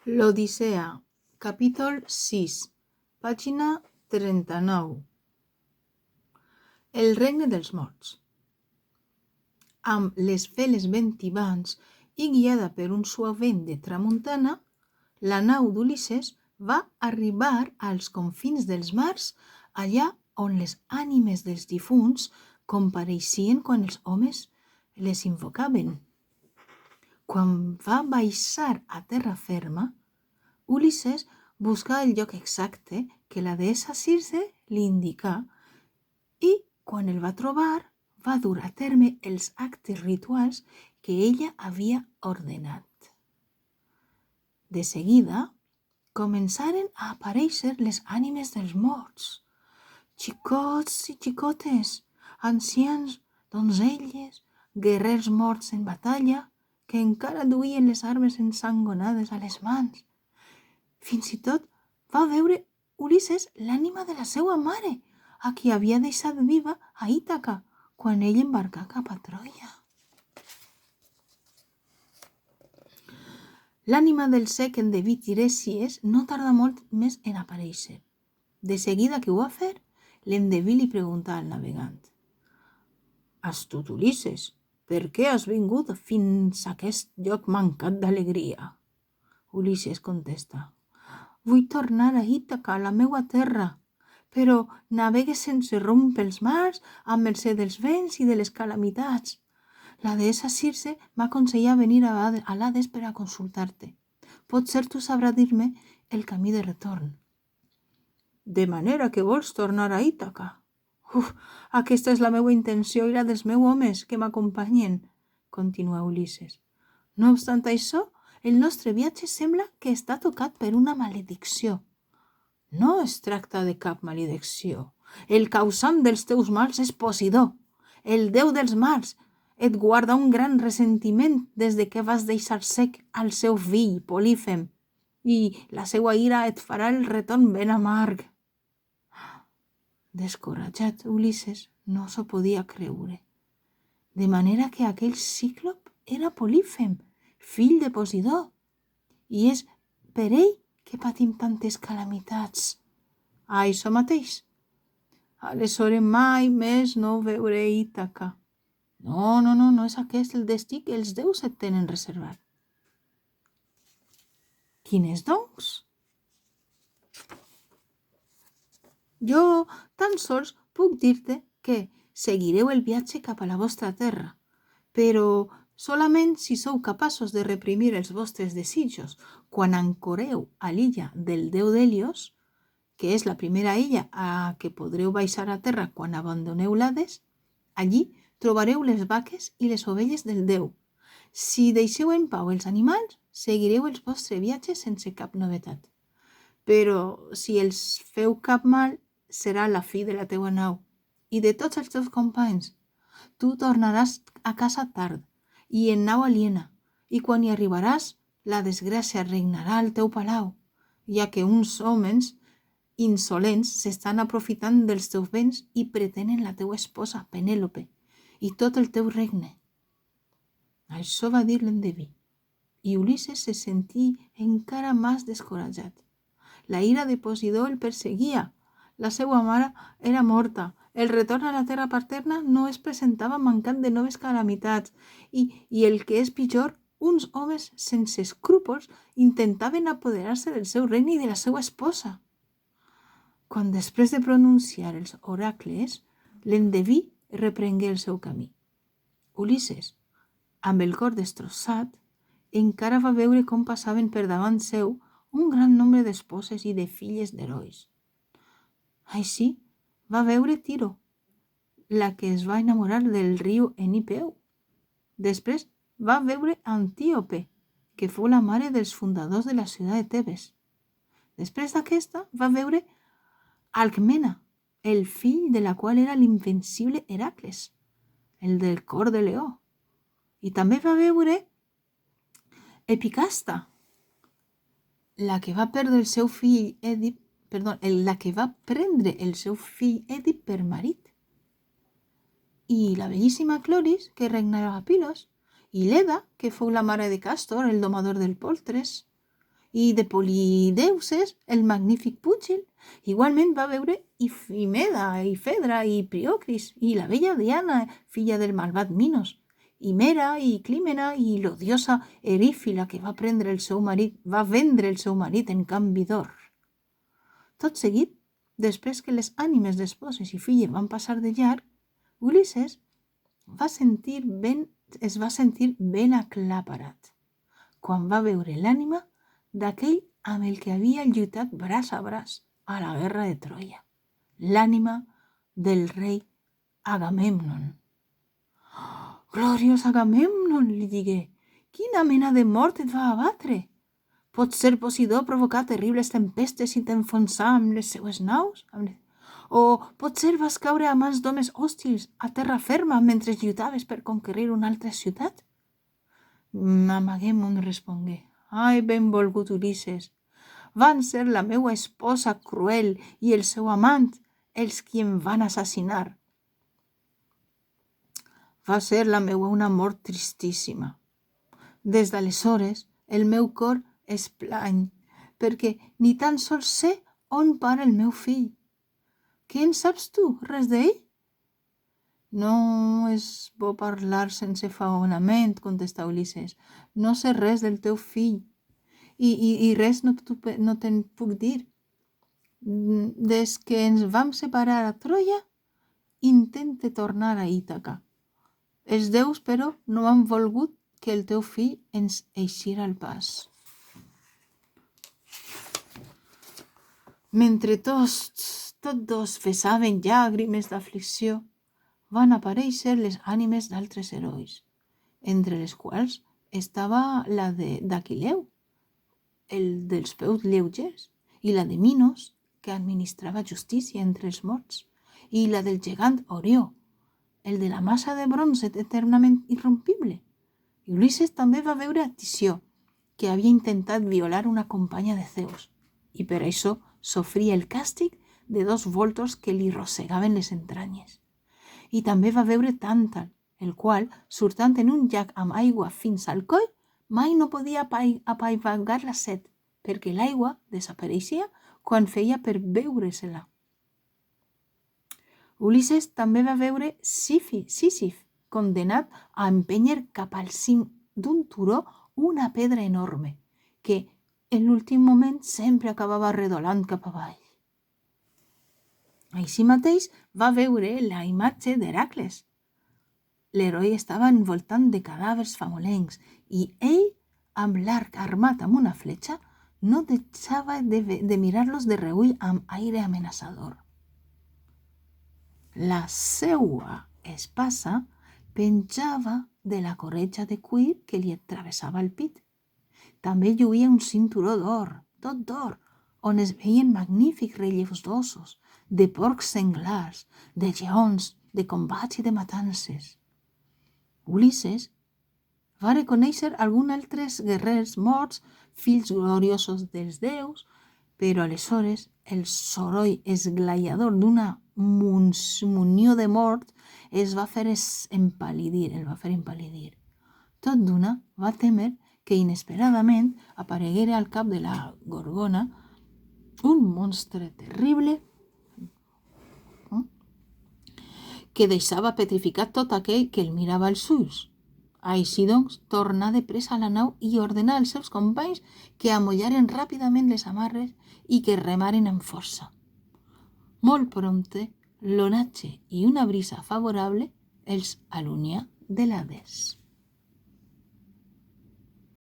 L'Odissea, capítol 6, pàgina 39. El regne dels morts. Amb les veles ben tibants i guiada per un suau vent de tramuntana, la nau d'Ulisses va arribar als confins dels mars, allà on les ànimes dels difunts compareixien quan els homes les invocaven. Quan va baixar a terra ferma, Ulisses buscà el lloc exacte que la deessa Circe li indicà i, quan el va trobar, va dur a terme els actes rituals que ella havia ordenat. De seguida, començaren a aparèixer les ànimes dels morts, xicots i xicotes, ancians, donzelles, guerrers morts en batalla, que encara duien les armes ensangonades a les mans. Fins i tot va veure Ulisses l'ànima de la seva mare, a qui havia deixat viva a Ítaca quan ell embarcà cap a Troia. L'ànima del cec endeví Tiresies no tarda molt més en aparèixer. De seguida que ho va fer, l'endeví li preguntà al navegant: «Astut Ulisses, per què has vingut fins a aquest lloc mancat d'alegria?» Ulisses contesta: «Vull tornar a Ítaca, la meua terra, però navegue sense rumb pels mars, a mercè dels vents i de les calamitats. La deessa Circe m'aconsella venir a l'Hades per a consultar-te. Potser tu sabràs dir-me el camí de retorn». «De manera que vols tornar a Ítaca?» «Aquesta és la meva intenció i la dels meus homes que m'acompanyen», continua Ulisses. «No obstant això, el nostre viatge sembla que està tocat per una maledicció». «No es tracta de cap maledicció. El causant dels teus mals és Posidó, el déu dels mars. Et guarda un gran ressentiment des de que vas deixar sec al seu fill Polífem, i la seva ira et farà el retorn ben amarg». Descoratjat, Ulisses no s'ho podia creure. De manera que aquell cíclop era Polífem, fill de Posidó, i és per ell que patim tantes calamitats. Això mateix. Aleshores mai més no veuré Ítaca. No és aquest el destí que els déus et tenen reservat. Quin és, doncs? Jo tan sols puc dir-te que seguireu el viatge cap a la vostra terra, però solament si sou capaços de reprimir els vostres desitjos quan ancoreu a l'illa del déu d'Hèlios, que és la primera illa a què podreu baixar a terra quan abandoneu l'Hades. Allí trobareu les vaques i les ovelles del déu. Si deixeu en pau els animals, seguireu el vostre viatge sense cap novetat. Però si els feu cap mal, serà la fi de la teua nau i de tots els teus companys. Tu tornaràs a casa tard i en nau aliena, i quan hi arribaràs, la desgràcia regnarà al teu palau, ja que uns homes insolents s'estan aprofitant dels teus béns i pretenen la teua esposa, Penèlope, i tot el teu regne. Això va dir l'endeví, i Ulisses se sentí encara més descoratjat. La ira de Posidó el perseguia. La seva mare era morta. El retorn a la terra paterna no es presentava mancat de noves calamitats i el que és pitjor, uns homes sense escrúpols intentaven apoderar-se del seu regne i de la seva esposa. Quan després de pronunciar els oracles, l'endeví reprengué el seu camí. Ulisses, amb el cor destrossat, encara va veure com passaven per davant seu un gran nombre d'esposes i de filles d'herois. Així va veure Tiro, la que es va enamorar del riu Enipeu. Després va veure Antíope, que fou la mare dels fundadors de la ciutat de Tebes. Després d'aquesta va veure Alcmena, el fill de la qual era l'invencible Heracles, el del cor de leó. I també va veure Epicasta, la que va prendre el seu fill Èdip per marit, i la bellíssima Cloris, que regnava a Pilos, i Leda, que fou la mare de Càstor, el domador del poltres, i de Polideuces, el magnífic púgil. Igualment va veure Ifimeda, i Fedra, i Priocris, i la bella Diana, filla del malvat Minos, i Mera, i Clímena, i l'odiosa Erífila, que va vendre el seu marit en canvi d'or. Tot seguit, després que les ànimes d'esposes i filles van passar de llarg, Ulisses es va sentir ben aclaparat quan va veure l'ànima d'aquell amb el que havia lluitat braç a braç a la guerra de Troia, l'ànima del rei Agamèmnon. «Gloriós Agamèmnon», li digué, «quina mena de mort et va abatre? Pot ser Posidó provocar terribles tempestes i t'enfonsar amb les seues naus? O potser vas caure a mans d'homes hòstils a terra ferma mentre lluitaves per conquerir una altra ciutat?» Agamèmnon respongué, «Ai, benvolgut Ulisses, van ser la meua esposa cruel i el seu amant els qui em van assassinar. Va ser la meua una mort tristíssima. Des d'aleshores, el meu cor es plany, perquè ni tan sols sé on para el meu fill. Què en saps tu, res d'ell?» «No és bo parlar sense faonament», contestà Ulisses. «No sé res del teu fill i res no te'n puc dir. Des que ens vam separar a Troia, intente tornar a Ítaca. Els déus, però, no han volgut que el teu fill ens eixira al pas». Mentre tots dos vessaven llàgrimes d'aflicció, van aparèixer les ànimes d'altres herois, entre les quals estava la d'Aquileu, el dels peus lleugers, i la de Minos, que administrava justícia entre els morts, i la del gegant Orió, el de la massa de bronze eternament irrompible. I Ulisses també va veure a Tició, que havia intentat violar una companya de Zeus, i per això sofria el càstig de 2 voltors que li rosegaven les entranyes. I també va veure Tàntal, el qual, surtant en un llac amb aigua fins al coll, mai no podia apaivagar la set, perquè l'aigua desapareixia quan feia per beure-se-la. Ulisses també va veure Sísif, condenat a empènyer cap al cim d'un turó una pedra enorme, que en l'últim moment sempre acabava redolant cap avall. Així mateix va veure la imatge d'Hèracles. L'heroi estava envoltant de cadàvers famolencs i ell, amb l'arc armat amb una fletxa, no deixava de mirar-los de reüll amb aire amenaçador. La seua espasa penjava de la corretja de cuir que li travessava el pit. També lluïa un cinturó d'or, tot d'or, on es veien magnífics relleus d'ossos, de porcs senglars, de lleons, de combats i de matances. Ulisses va reconèixer alguns altres guerrers morts, fills gloriosos dels déus, però aleshores el soroll esglaiador d'una munió de morts el va fer empal·lidir. Tot d'una va témer que inesperadament apareguera al cap de la Gorgona un monstre terrible que deixava petrificat tot aquell que el mirava als ulls. Així doncs, tornà de pressa a la nau i ordenà als seus companys que amollaren ràpidament les amarres i que remaren amb força. Molt prompte, l'onatge i una brisa favorable els allunyà de l'Hades.